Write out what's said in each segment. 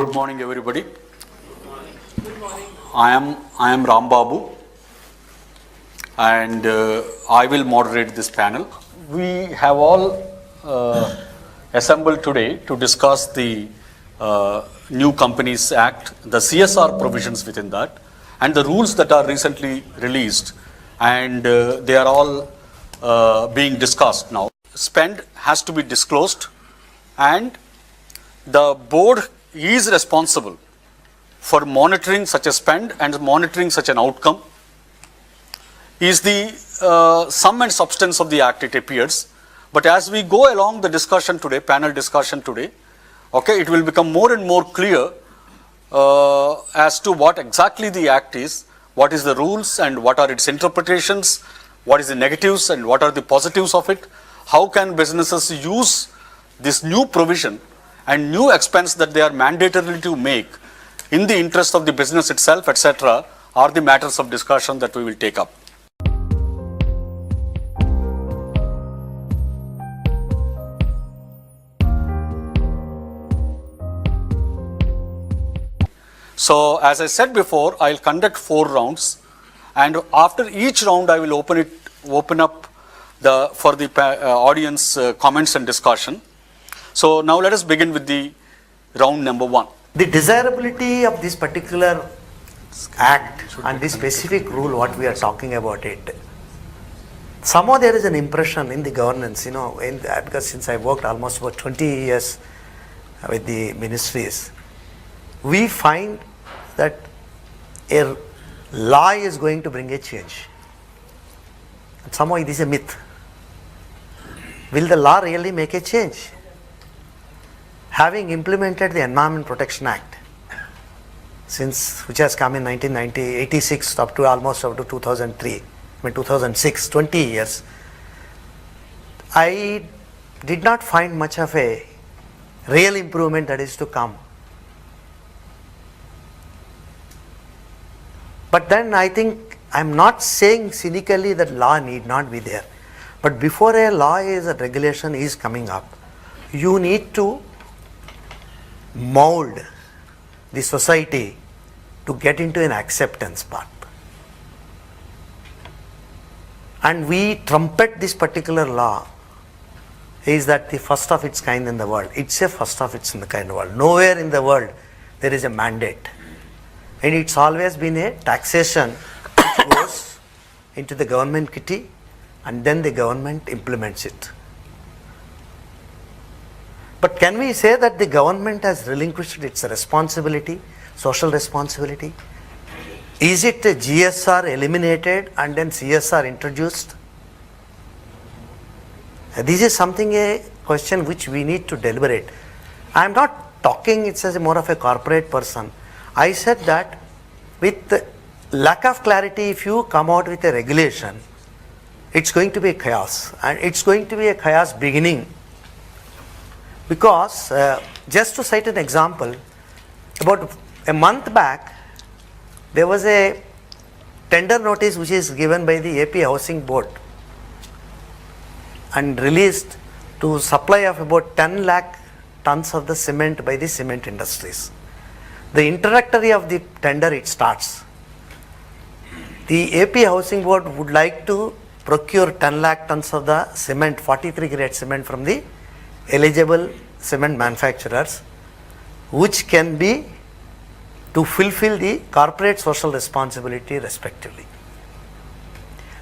Good morning, everybody. I am Ram Babu, and I will moderate this panel. We have all assembled today to discuss the New Companies Act, the CSR provisions within that, and the rules that are recently released, and they are all being discussed now. Spend has to be disclosed, and the board is responsible for monitoring such a spend and monitoring such an outcome is the sum and substance of the act, it appears. But as we go along the discussion today, panel discussion today, okay, it will become more and more clear as to what exactly the act is, what is the rules and what are its interpretations, what is the negatives and what are the positives of it, how can businesses use this new provision and new expense that they are mandatorily to make in the interest of the business itself, etc., are the matters of discussion that we will take up. So, as I said before, I will conduct 4 rounds, and after each round I will open up for the audience comments and discussion. So now let us begin with the round number 1. The desirability of this particular act and this specific rule, what we are talking about it, somehow there is an impression in the governance, because since I worked almost about 20 years with the ministries, we find that a law is going to bring a change. And somehow it is a myth. Will the law really make a change? Having implemented the Environment Protection Act, which has come in 1986 up to 2003, 2006, 20 years, I did not find much of a real improvement that is to come. But then I think, I am not saying cynically that law need not be there. But before a law a regulation is coming up, you need to mold the society to get into an acceptance part. And we trumpet this particular law is that the first of its kind in the world. It's a first of its kind in the world. Nowhere in the world there is a mandate. And it's always been a taxation which goes into the government kitty and then the government implements it. But can we say that the government has relinquished its responsibility, social responsibility? Is it a GSR eliminated and then CSR introduced? This is a question which we need to deliberate. I am not talking, it's as more of a corporate person. I said that with the lack of clarity, if you come out with a regulation, it's going to be a chaos, and it's going to be a chaos beginning. Because, just to cite an example, about a month back, there was a tender notice which is given by the AP Housing Board and released to supply of about 10 lakh tons of the cement by the cement industries. The introductory of the tender, it starts. The AP Housing Board would like to procure 10 lakh tons of the cement, 43 grade cement from the eligible cement manufacturers, which can be to fulfill the corporate social responsibility respectively.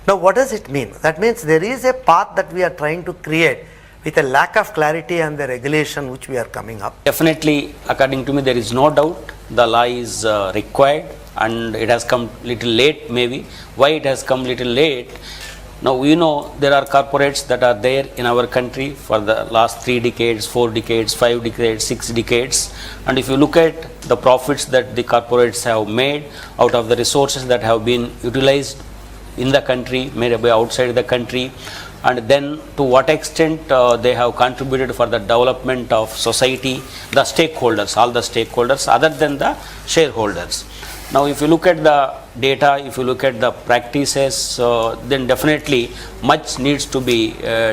Now what does it mean? That means there is a path that we are trying to create with a lack of clarity and the regulation which we are coming up. Definitely, according to me, there is no doubt the law is required, and it has come little late maybe. Why it has come little late? Now we know there are corporates that are there in our country for the last 3 decades, 4 decades, 5 decades, 6 decades, and if you look at the profits that the corporates have made out of the resources that have been utilized in the country, made by outside the country, and then to what extent they have contributed for the development of society, the stakeholders, all the stakeholders other than the shareholders. Now, if you look at the data, if you look at the practices, then definitely much needs to be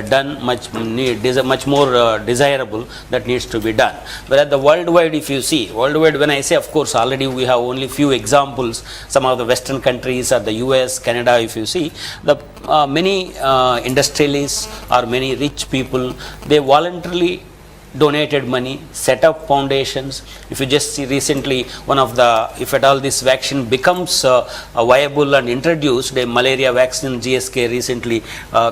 done, much more desirable that needs to be done. Whereas the worldwide, if you see, worldwide, when I say, of course, already we have only few examples, some of the Western countries or the US, Canada, if you see, the many industrialists or many rich people, they voluntarily donated money, set up foundations. If you just see recently, one of the, if at all this vaccine becomes viable and introduced, a malaria vaccine, GSK recently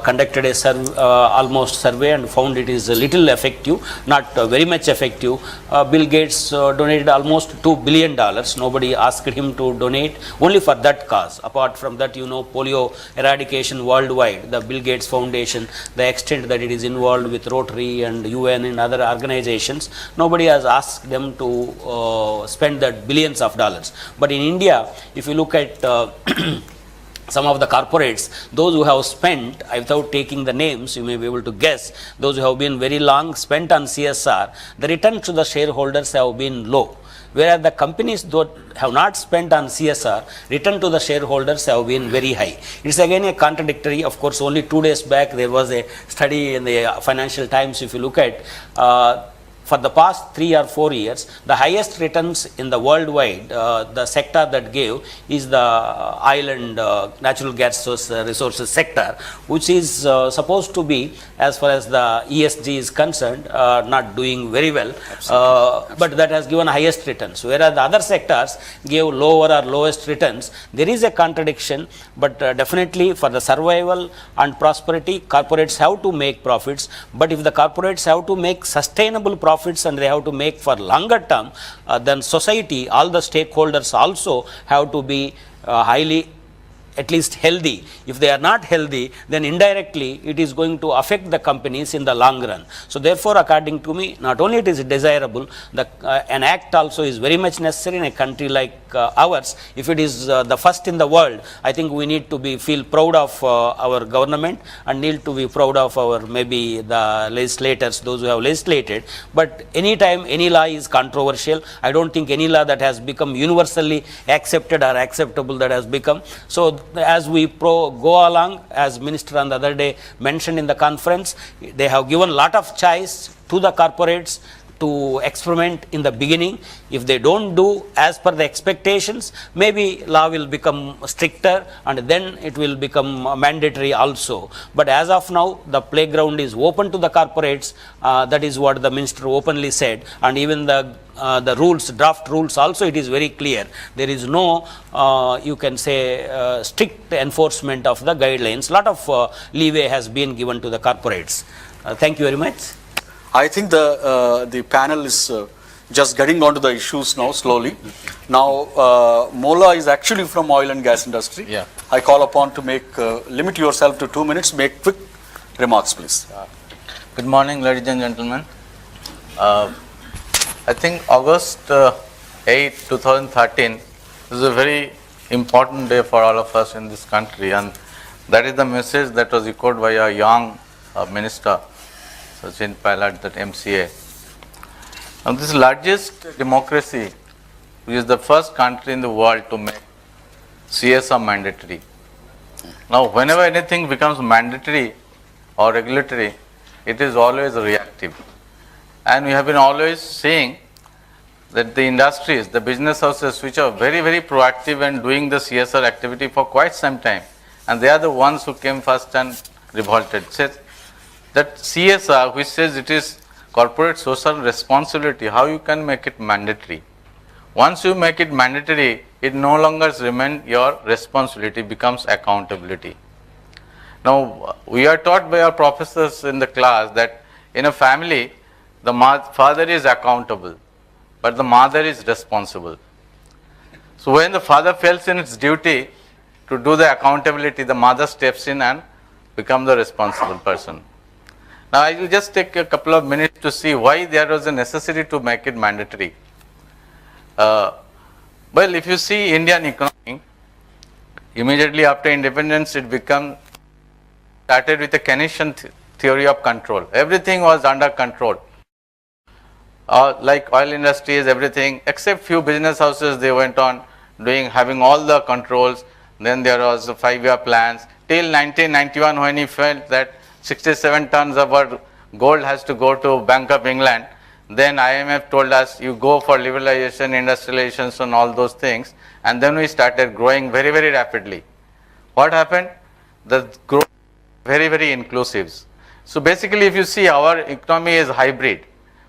conducted a almost survey and found it is a little effective, not very much effective. Bill Gates donated almost $2 billion. Nobody asked him to donate only for that cause. Apart from that, polio eradication worldwide, the Bill Gates Foundation, the extent that it is involved with Rotary and UN and other organizations, nobody has asked them to spend that billions of dollars. But in India, if you look at some of the corporates, those who have spent, without taking the names, you may be able to guess, those who have been very long spent on CSR, the returns to the shareholders have been low. Whereas the companies that have not spent on CSR, return to the shareholders have been very high. It's again a contradictory. Of course, only 2 days back there was a study in the Financial Times. If you look at for the past 3 or 4 years, the highest returns in the worldwide, the sector that gave is the oil and natural gas resources sector, which is supposed to be, as far as the ESG is concerned, not doing very well, but that has given highest returns. Whereas the other sectors gave lower or lowest returns. There is a contradiction, but definitely for the survival and prosperity, corporates have to make profits. But if the corporates have to make sustainable profits and they have to make for longer term, then society, all the stakeholders also have to be highly, at least healthy. If they are not healthy, then indirectly it is going to affect the companies in the long run. So therefore, according to me, not only it is desirable, an act also is very much necessary in a country like ours. If it is the first in the world, I think we need to feel proud of our government and need to be proud of our maybe the legislators, those who have legislated. But anytime any law is controversial, I don't think any law that has become universally accepted or acceptable that has become. So as we go along, as Minister on the other day mentioned in the conference, they have given a lot of choice to the corporates to experiment in the beginning. If they don't do as per the expectations, maybe law will become stricter and then it will become mandatory also. But as of now, the playground is open to the corporates. That is what the minister openly said. And even the rules, draft rules also, it is very clear. There is no, you can say, strict enforcement of the guidelines. A lot of leeway has been given to the corporates. Thank you very much. I think the panel is just getting onto the issues now slowly. Now, Mola is actually from oil and gas industry. Yeah. I call upon to limit yourself to 2 minutes, make quick remarks, please. Good morning, ladies and gentlemen. I think August 8, 2013 is a very important day for all of us in this country, and that is the message that was echoed by a young minister, Sachin Pilot, that MCA. Now, this largest democracy, which is the first country in the world to make CSR mandatory. Now, whenever anything becomes mandatory or regulatory, it is always reactive. And we have been always seeing that the industries, the business houses, which are very, very proactive and doing the CSR activity for quite some time, and they are the ones who came first and revolted. Says that CSR, which says it is corporate social responsibility, how you can make it mandatory? Once you make it mandatory, it no longer remains your responsibility, becomes accountability. Now, we are taught by our professors in the class that in a family, the father is accountable, but the mother is responsible. So when the father fails in its duty to do the accountability, the mother steps in and becomes the responsible person. Now, I will just take a couple of minutes to see why there was a necessity to make it mandatory. Well, if you see Indian economy, immediately after independence, it started with a Keynesian theory of control. Everything was under control. Like oil industries, everything, except few business houses, they went on having all the controls. Then there was the 5-year plans till 1991 when he felt that 67 tons of our gold has to go to Bank of England. Then IMF told us you go for liberalization, industrialization and all those things, and then we started growing very, very rapidly. What happened? The growth very, very inclusive. So basically if you see, our economy is hybrid.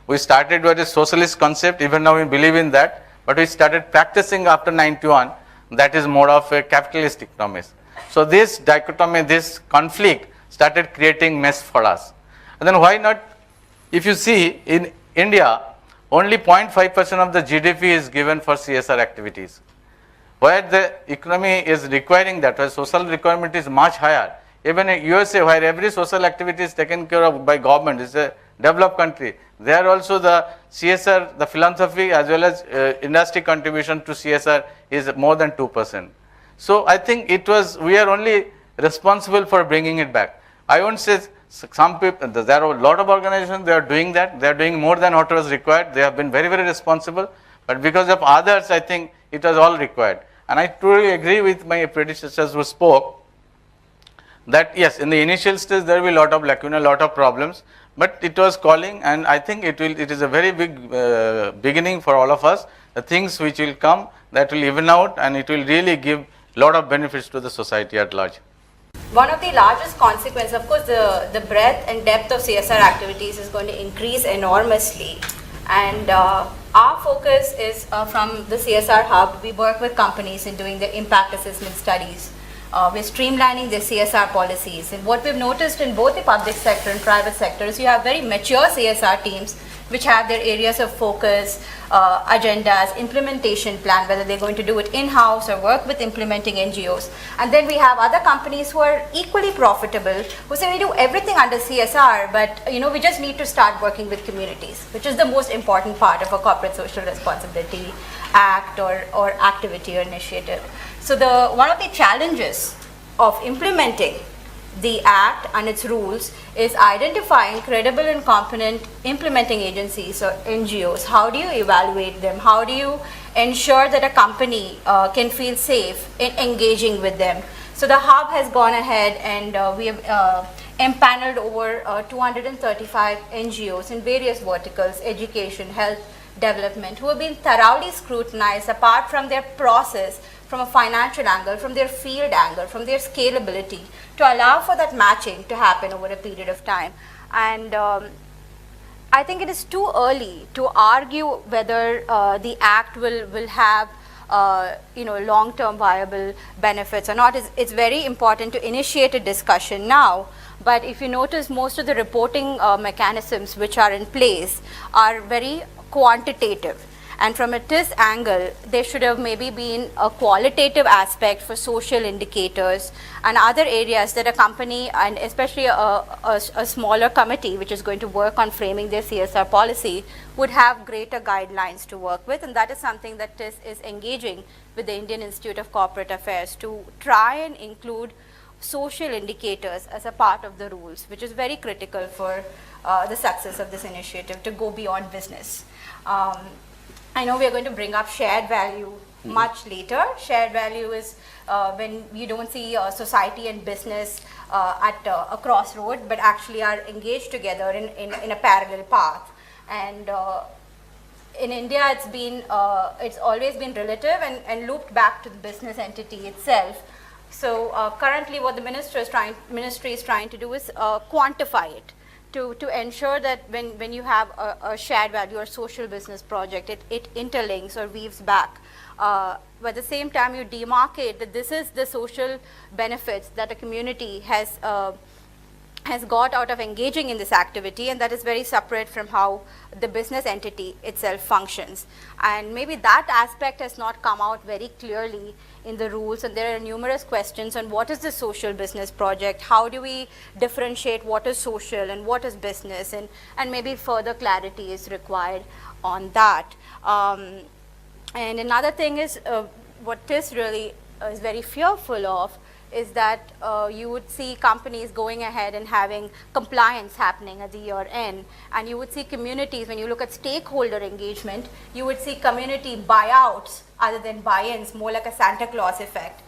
We started with a socialist concept, even now we believe in that, but we started practicing after 91, that is more of a capitalist economy. So this dichotomy, this conflict started creating mess for us. And then why not, if you see in India, only 0.5% of the GDP is given for CSR activities, where the economy is requiring that, where social requirement is much higher. Even in USA, where every social activity is taken care of by government, it's a developed country. There also the CSR, the philanthropy as well as industry contribution to CSR is more than 2%. So I think we are only responsible for bringing it back. I won't say some people, there are a lot of organizations, they are doing that, they are doing more than what was required, they have been very, very responsible, but because of others, I think it was all required. And I truly agree with my predecessors who spoke, that yes, in the initial stage there will be a lot of lacuna, a lot of problems, but it was calling, and I think it is a very big beginning for all of us. The things which will come, that will even out, and it will really give a lot of benefits to the society at large. One of the largest consequences, of course, the breadth and depth of CSR activities is going to increase enormously. And our focus is from the CSR Hub. We work with companies in doing the impact assessment studies. We're streamlining their CSR policies. And what we've noticed in both the public sector and private sector is you have very mature CSR teams which have their areas of focus, agendas, implementation plan, whether they're going to do it in-house or work with implementing NGOs. And then we have other companies who are equally profitable, who say we do everything under CSR, but we just need to start working with communities, which is the most important part of a corporate social responsibility act or activity or initiative. So one of the challenges of implementing the Act and its rules is identifying credible and competent implementing agencies or NGOs. How do you evaluate them? How do you ensure that a company can feel safe in engaging with them? So the Hub has gone ahead and we have empaneled over 235 NGOs in various verticals, education, health, development, who have been thoroughly scrutinized apart from their process, from a financial angle, from their field angle, from their scalability, to allow for that matching to happen over a period of time. And I think it is too early to argue whether the Act will have long-term viable benefits or not. It's very important to initiate a discussion now. But if you notice, most of the reporting mechanisms which are in place are very quantitative. And from a TIS angle, there should have maybe been a qualitative aspect for social indicators and other areas that a company, and especially a smaller committee which is going to work on framing their CSR policy, would have greater guidelines to work with. And that is something that TIS is engaging with the Indian Institute of Corporate Affairs to try and include social indicators as a part of the rules, which is very critical for the success of this initiative to go beyond business. I know we are going to bring up shared value much later. Shared value is when you don't see society and business at a crossroad, but actually are engaged together in a parallel path. And in India, it's always been relative and looped back to the business entity itself. So currently, what the ministry is trying to do is quantify it. To ensure that when you have a shared value or social business project, it interlinks or weaves back. But at the same time, you demarcate that this is the social benefits that a community has got out of engaging in this activity, and that is very separate from how the business entity itself functions. And maybe that aspect has not come out very clearly in the rules, and there are numerous questions on what is the social business project, how do we differentiate what is social and what is business, and maybe further clarity is required on that. And another thing is what TIS really is very fearful of is that you would see companies going ahead and having compliance happening at the year end, and you would see communities, when you look at stakeholder engagement, you would see community buyouts other than buy-ins, more like a Santa Claus effect.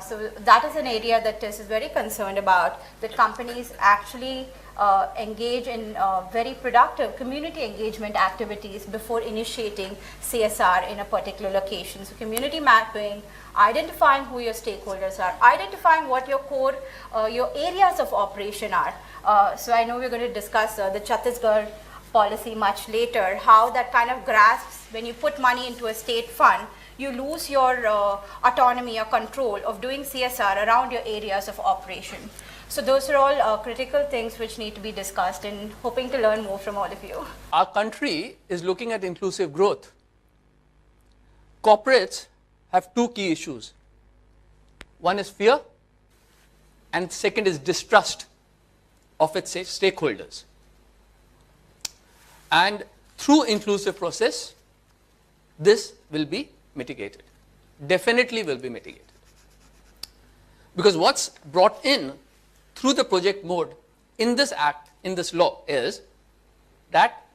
So that is an area that TIS is very concerned about, that companies actually engage in very productive community engagement activities before initiating CSR in a particular location. So community mapping, identifying who your stakeholders are, identifying what your core, your areas of operation are. So I know we're going to discuss the Chhattisgarh policy much later, how that kind of grasps, when you put money into a state fund, you lose your autonomy or control of doing CSR around your areas of operation. So those are all critical things which need to be discussed, and hoping to learn more from all of you. Our country is looking at inclusive growth. Corporates have two key issues. One is fear, and second is distrust of its stakeholders. And through inclusive process, this will be mitigated. Definitely will be mitigated. Because what's brought in through the project mode in this act, in this law, is that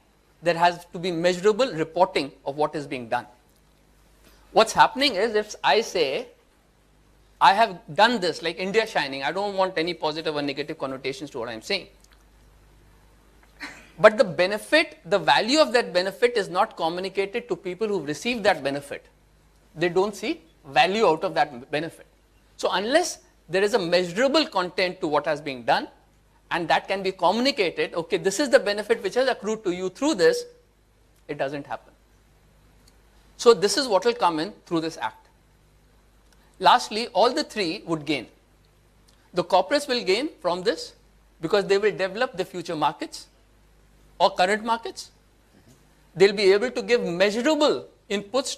there has to be measurable reporting of what is being done. What's happening is, if I say, I have done this, like India Shining, I don't want any positive or negative connotations to what I'm saying. But the benefit, the value of that benefit is not communicated to people who receive that benefit. They don't see value out of that benefit. So unless there is a measurable content to what has been done, and that can be communicated, okay, this is the benefit which has accrued to you through this, it doesn't happen. So this is what will come in through this act. Lastly, all the three would gain. The corporates will gain from this because they will develop the future markets or current markets. They'll be able to give measurable inputs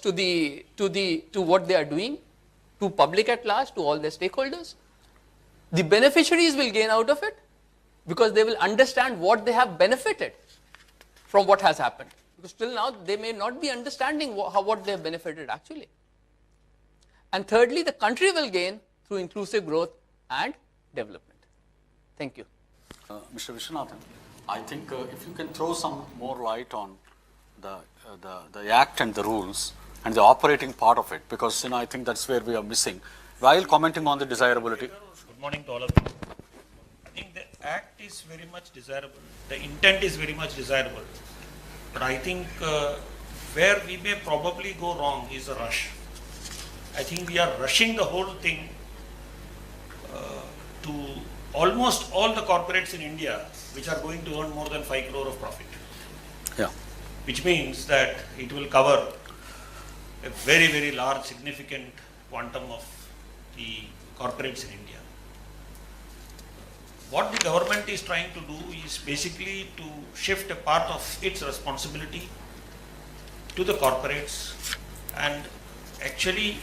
to what they are doing, to public at large, to all their stakeholders. The beneficiaries will gain out of it because they will understand what they have benefited from what has happened. Because till now, they may not be understanding what they have benefited actually. And thirdly, the country will gain through inclusive growth and development. Thank you. Mr. Vishwanathan, I think if you can throw some more light on the act and the rules and the operating part of it, because I think that's where we are missing, while commenting on the desirability. Good morning to all of you. I think the act is very much desirable. The intent is very much desirable. But I think where we may probably go wrong is a rush. I think we are rushing the whole thing to almost all the corporates in India which are going to earn more than 5 crore of profit. Yeah. Which means that it will cover a very, very large, significant quantum of the corporates in India. What the government is trying to do is basically to shift a part of its responsibility to the corporates and actually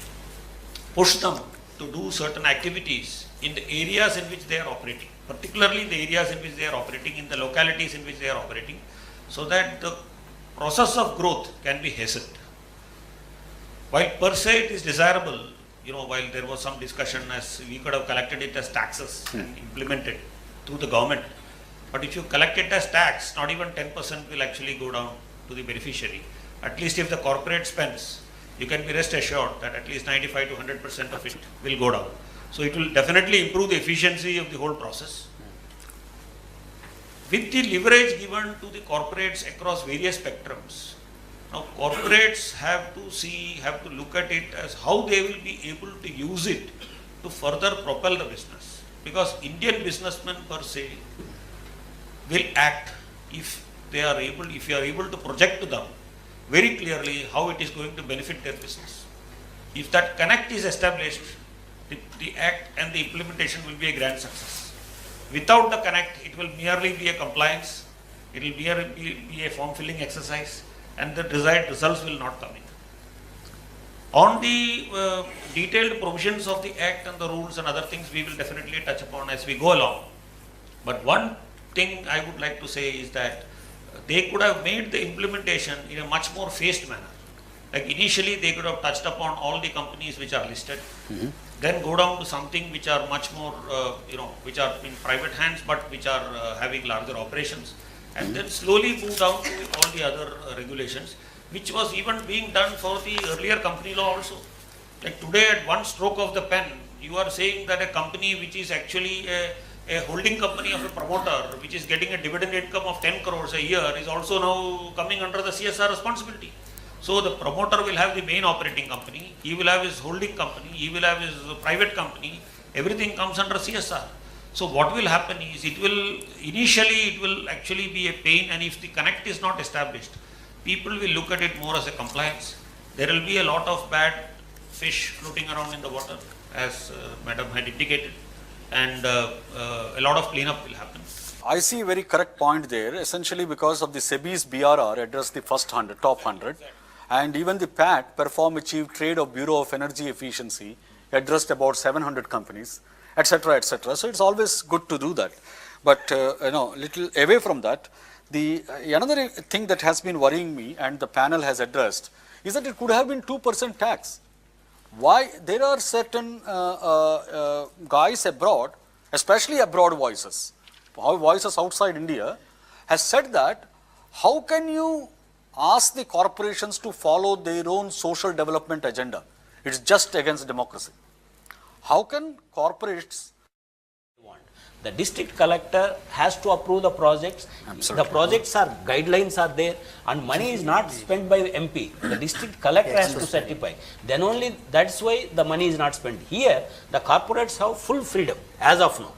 push them to do certain activities in the areas in which they are operating, particularly the areas in which they are operating, in the localities in which they are operating, so that the process of growth can be hastened. While per se it is desirable, while there was some discussion as we could have collected it as taxes and implemented through the government, but if you collect it as tax, not even 10% will actually go down to the beneficiary. At least if the corporate spends, you can be rest assured that at least 95 to 100% of it will go down. So it will definitely improve the efficiency of the whole process. With the leverage given to the corporates across various spectrums, now corporates have to look at it as how they will be able to use it to further propel the business. Because Indian businessmen per se will act if you are able to project to them very clearly how it is going to benefit their business. If that connect is established, the act and the implementation will be a grand success. Without the connect, it will merely be a compliance, it will be a form filling exercise, and the desired results will not come in. On the detailed provisions of the act and the rules and other things, we will definitely touch upon as we go along. But one thing I would like to say is that they could have made the implementation in a much more phased manner. Like initially, they could have touched upon all the companies which are listed. then go down to something which are much more, which are in private hands but which are having larger operations, and then slowly move down to all the other regulations, which was even being done for the earlier company law also. Like today, at one stroke of the pen, you are saying that a company which is actually a holding company of a promoter, which is getting a dividend income of 10 crores a year, is also now coming under the CSR responsibility. So the promoter will have the main operating company, he will have his holding company, he will have his private company, everything comes under CSR. So what will happen is, initially it will actually be a pain, and if the connect is not established, people will look at it more as a compliance. There will be a lot of bad fish floating around in the water, as Madam had indicated, and a lot of cleanup will happen. I see a very correct point there, essentially because of the SEBI's BRR addressed the first 100, top 100, and even the PAT, Perform Achieve Trade of Bureau of Energy Efficiency, addressed about 700 companies, etc., etc. So it's always good to do that. But little away from that, another thing that has been worrying me and the panel has addressed is that it could have been 2% tax. Why? There are certain guys abroad, especially abroad voices outside India, has said that how can you ask the corporations to follow their own social development agenda? It's just against democracy. How can corporates? The district collector has to approve the projects. Absolutely. The projects are, guidelines are there, and money is not spent by MP. The district collector has to certify. Then only, that's why the money is not spent. Here, the corporates have full freedom, as of now.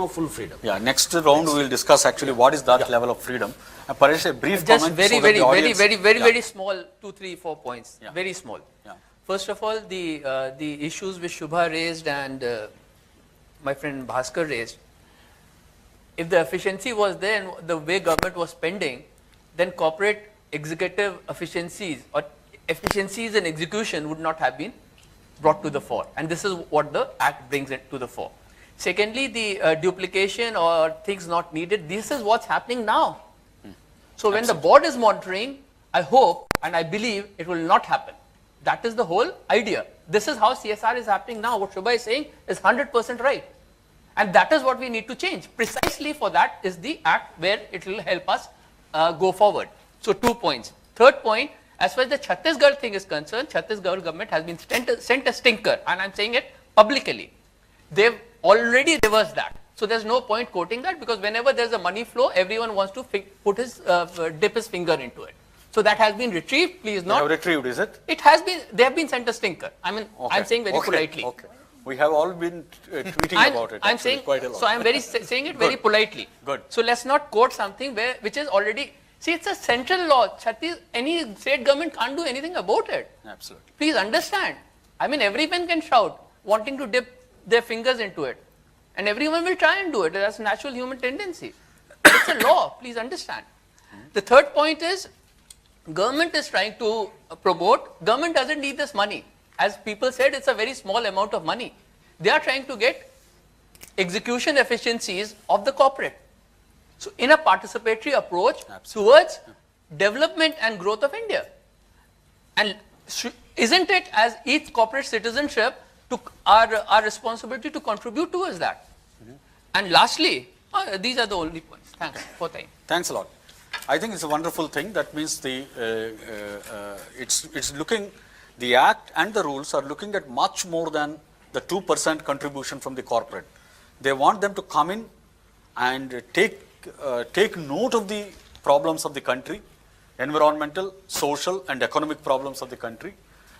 Full freedom. Yeah, next round we will discuss actually what is that level of freedom. Paresh, a brief Just comment. very small, 2, 3, 4 points. Yeah. Very small. Yeah. First of all, the issues which Shubha raised and my friend Bhaskar raised. If the efficiency was there and the way government was spending, then corporate executive efficiencies or efficiencies in execution would not have been brought to the fore. And this is what the Act brings it to the fore. Secondly, the duplication or things not needed, this is what's happening now. So when the board is monitoring, I hope and I believe it will not happen. That is the whole idea. This is how CSR is happening now. What Shubha is saying is 100% right. And that is what we need to change. Precisely for that is the Act where it will help us go forward. So 2 points. Third point, as far as the Chhattisgarh thing is concerned, Chhattisgarh government has been sent a stinker, and I'm saying it publicly. They've already reversed that. So there's no point quoting that, because whenever there's a money flow, everyone wants to dip his finger into it. So that has been retrieved. Please not. They have retrieved, is it? It has been. They have been sent a stinker. I mean, Okay. I'm saying very politely. Okay. We have all been tweeting about it. I'm actually, saying, quite a lot. so I'm saying it very politely. Good. So let's not quote something which is already, see, it's a central law. Any state government can't do anything about it. Absolutely. Please understand. I mean, everyone can shout, wanting to dip their fingers into it. And everyone will try and do it. That's a natural human tendency. But it's a law. Please understand. The third point is, government is trying to promote, government doesn't need this money. As people said, it's a very small amount of money. They are trying to get execution efficiencies of the corporate. So in a participatory approach towards development and growth of India. And isn't it as each corporate citizenship to our responsibility to contribute towards that? And lastly, these are the only points. Thanks for time. Thanks a lot. I think it's a wonderful thing. That means it's looking, the Act and the rules are looking at much more than the 2% contribution from the corporate. They want them to come in and take note of the problems of the country, environmental, social and economic problems of the country,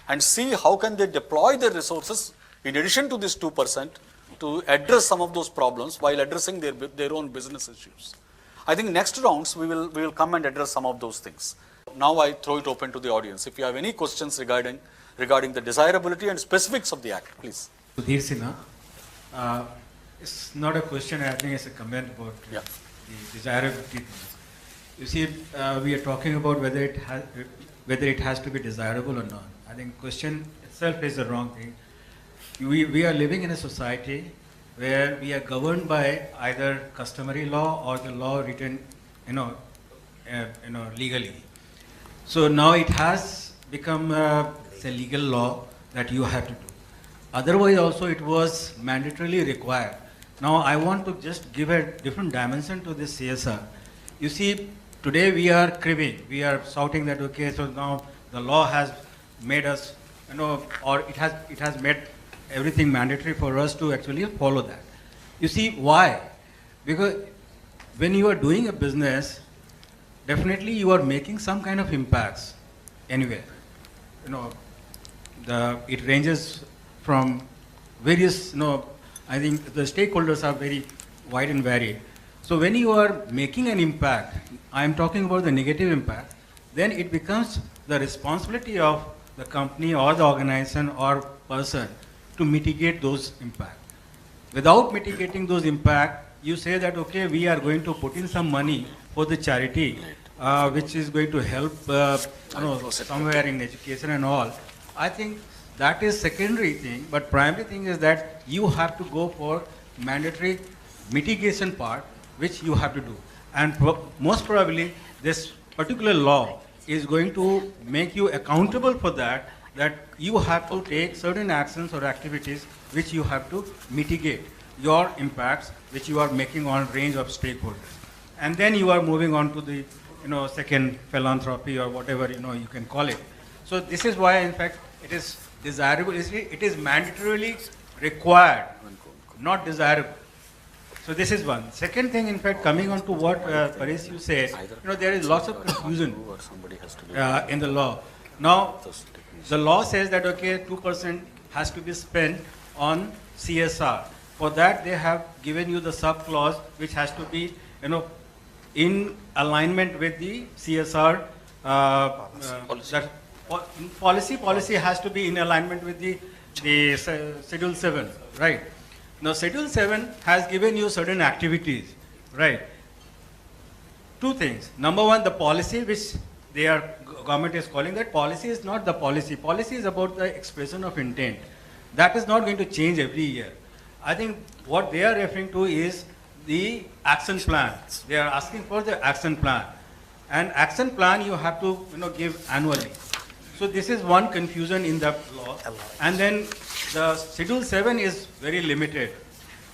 and see how can they deploy their resources in addition to this 2% to address some of those problems while addressing their own business issues. I think next rounds we will come and address some of those things. Now I throw it open to the audience. If you have any questions regarding the desirability and specifics of the Act, please. Sudhir Sinha. It's not a question, I think it's a comment about the desirability. You see, we are talking about whether it has to be desirable or not. I think question itself is the wrong thing. We are living in a society where we are governed by either customary law or the law written, legally. So now it has become a legal law that you have to do. otherwise also it was mandatorily required. Now I want to just give a different dimension to this CSR. You see, today we are cribbing, we are shouting that okay, so now the law has made us, or it has made everything mandatory for us to actually follow that. You see why? Because when you are doing a business, definitely you are making some kind of impacts anywhere. It ranges from various, I think the stakeholders are very wide and varied. So when you are making an impact, I am talking about the negative impact, then it becomes the responsibility of the company or the organization or person to mitigate those impacts. Without mitigating those impacts, you say that, okay, we are going to put in some money for the charity, which is going to help somewhere in education and all. I think that is secondary thing, but primary thing is that you have to go for mandatory mitigation part, which you have to do. And most probably, this particular law is going to make you accountable for that you have to take certain actions or activities which you have to mitigate your impacts, which you are making on range of stakeholders. And then you are moving on to the, second philanthropy or whatever, you can call it. So this is why, in fact, it is desirable, it is mandatorily required, not desirable. So this is one. Second thing, in fact, coming on to what Paresh you said, there is lots of confusion in the law. Now, the law says that, okay, 2% has to be spent on CSR. For that, they have given you the sub-clause, which has to be, in alignment with the CSR policy has to be in alignment with the Schedule 7, right? Now, Schedule 7 has given you certain activities, right? Two things. Number one, the policy, which government is calling that policy, is not the policy. Policy is about the expression of intent. That is not going to change every year. I think what they are referring to is the action plan. They are asking for the action plan. And action plan you have to give annually. So this is one confusion in the law. And then the Schedule 7 is very limited.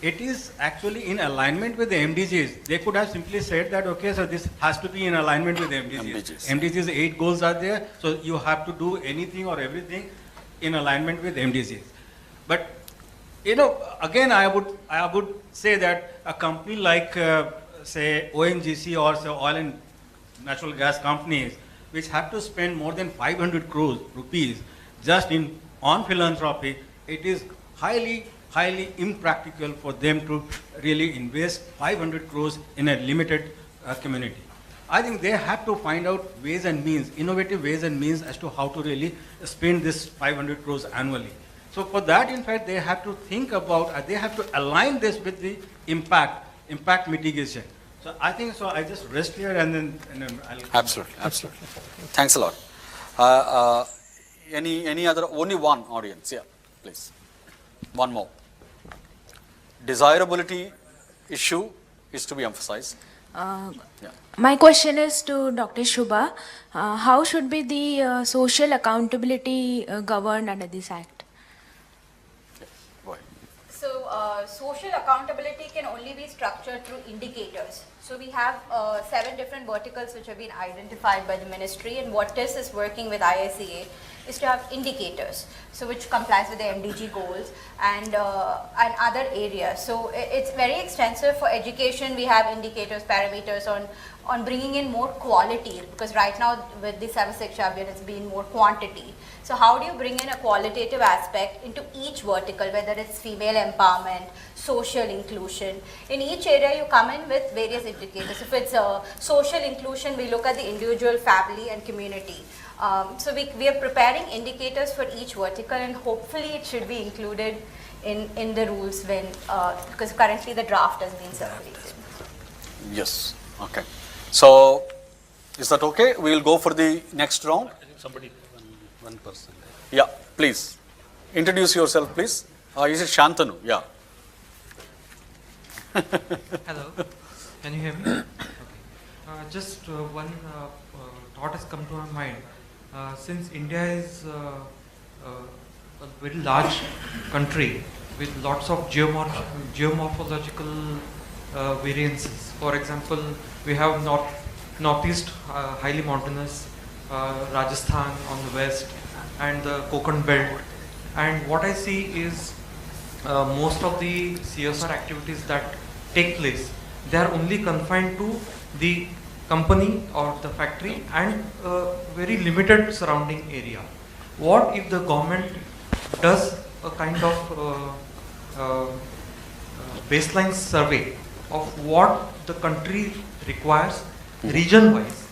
It is actually in alignment with the MDGs. They could have simply said that, okay, so this has to be in alignment with the MDGs. MDGs 8 goals are there, so you have to do anything or everything in alignment with MDGs. But, again, I would say that a company like, say, ONGC or say oil and natural gas companies, which have to spend more than 500 crores rupees just on philanthropy, it is highly impractical for them to really invest 500 crores in a limited community. I think they have to find out ways and means, innovative ways and means as to how to really spend this 500 crores annually. So for that, in fact, they have to think about, they have to align this with the impact mitigation. So I think, so I just rest here and then I'll... Absolutely. Thanks a lot. Any other, only one audience, yeah, please. One more. Desirability issue is to be emphasized. My question is to Dr. Shubha. How should be the social accountability governed under this Act? Go ahead. So, social accountability can only be structured through indicators. So, we have 7 different verticals which have been identified by the ministry, and what TIS is working with ISEA is to have indicators, so which complies with the MDG goals and other areas. So it's very extensive. For education, we have indicators, parameters on bringing in more quality, because right now with the Sarva Shiksha Abhiyan it's been more quantity. So how do you bring in a qualitative aspect into each vertical, whether it's female empowerment, social inclusion? In each area you come in with various indicators. If it's social inclusion, we look at the individual, family and community. So we are preparing indicators for each vertical, and hopefully it should be included in the rules when, because currently the draft has been circulated. Yes, okay. So, is that okay? We will go for the next round. Somebody, one person. Yeah, please. Introduce yourself, please. Is it Shantanu? Yeah. Hello, can you hear me? Okay. Just one thought has come to my mind. Since India is a very large country with lots of geomorphological variances. For example, we have northeast highly mountainous Rajasthan on the west and the Konkan belt. And what I see is most of the CSR activities that take place, they are only confined to the company or the factory and very limited surrounding area. What if the government does a kind of baseline survey of what the country requires region wise,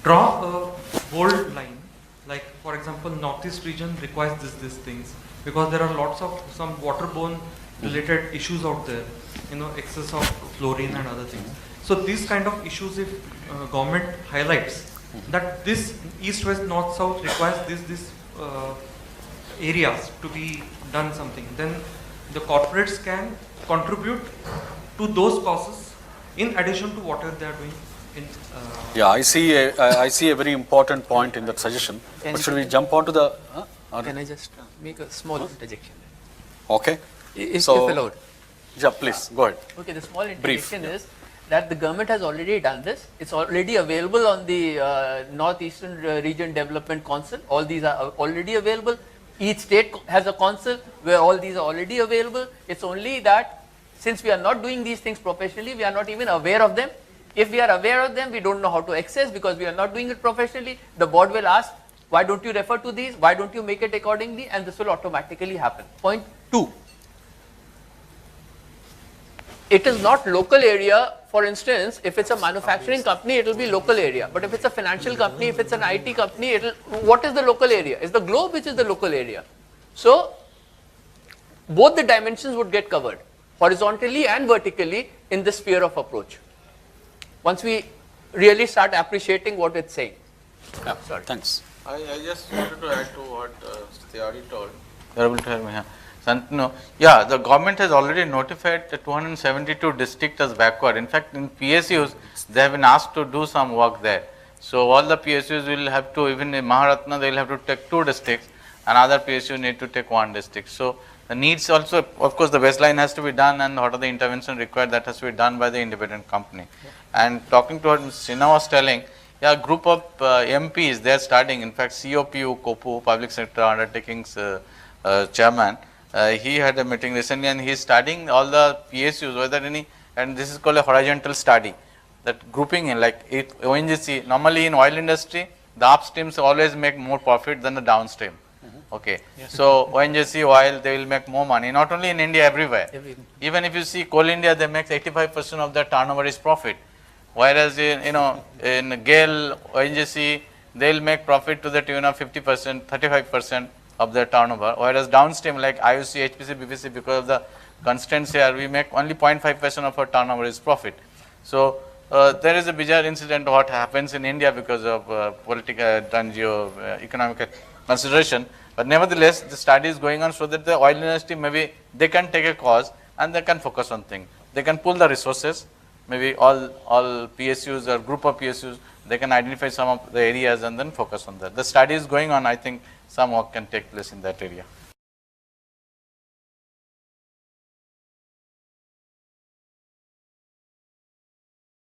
draw a bold line, like for example northeast region requires these things, because there are lots of some waterborne related issues out there, excess of fluorine and other things. So these kind of issues, if government highlights that this east, west, north, south requires this areas to be done something, then the corporates can contribute to those causes in addition to whatever they are doing. Yeah, I see a very important point in that suggestion. But should we jump on to the... Can I just make a small interjection? Okay. If allowed. Yeah, please, go ahead. Okay, the small interjection is that the government has already done this. It's already available on the Northeastern Region Development Council. All these are already available. Each state has a council where all these are already available. It's only that since we are not doing these things professionally, we are not even aware of them. If we are aware of them, we don't know how to access because we are not doing it professionally. The board will ask, why don't you refer to these? Why don't you make it accordingly? And this will automatically happen. Point 2. It is not local area. For instance, if it's a manufacturing company, it will be local area. But if it's a financial company, if it's an IT company, what is the local area? It's the globe which is the local area. So, both the dimensions would get covered, horizontally and vertically, in the sphere of approach. Once we really start appreciating what it's saying. Yeah, sorry. Thanks. I just wanted to add to what Theory told. You're able to hear me here. Santanu, yeah, the government has already notified the 272 districts as backward. In fact, in PSUs, they have been asked to do some work there. So all the PSUs will have to, even in Maharatna, they will have to take 2 districts, and other PSU need to take 1 district. So the needs also, of course, the baseline has to be done, and what are the intervention required, that has to be done by the independent company. Yeah. And talking to what Sinha was telling, yeah, group of MPs, they are starting. In fact, COPU, COPU, Public Sector Undertakings Chairman, he had a meeting recently and he is studying all the PSUs, whether any, and this is called a horizontal study, that grouping in like ONGC, normally in oil industry, the upstreams always make more profit than the downstream. Okay. Yes. So ONGC oil, they will make more money, not only in India, everywhere. Even if you see Coal India, they make 85% of their turnover is profit. Whereas in GAIL, ONGC, they will make profit to the tune of 50%, 35% of their turnover. Whereas downstream like IOC, HPC, BBC, because of the constraints here, we make only 0.5% of our turnover is profit. So there is a bizarre incident what happens in India because of political and economic consideration. But nevertheless, the study is going on so that the oil industry, maybe they can take a cause and they can focus on things. They can pull the resources, maybe all PSUs or group of PSUs, they can identify some of the areas and then focus on that. The study is going on, I think some work can take place in that area.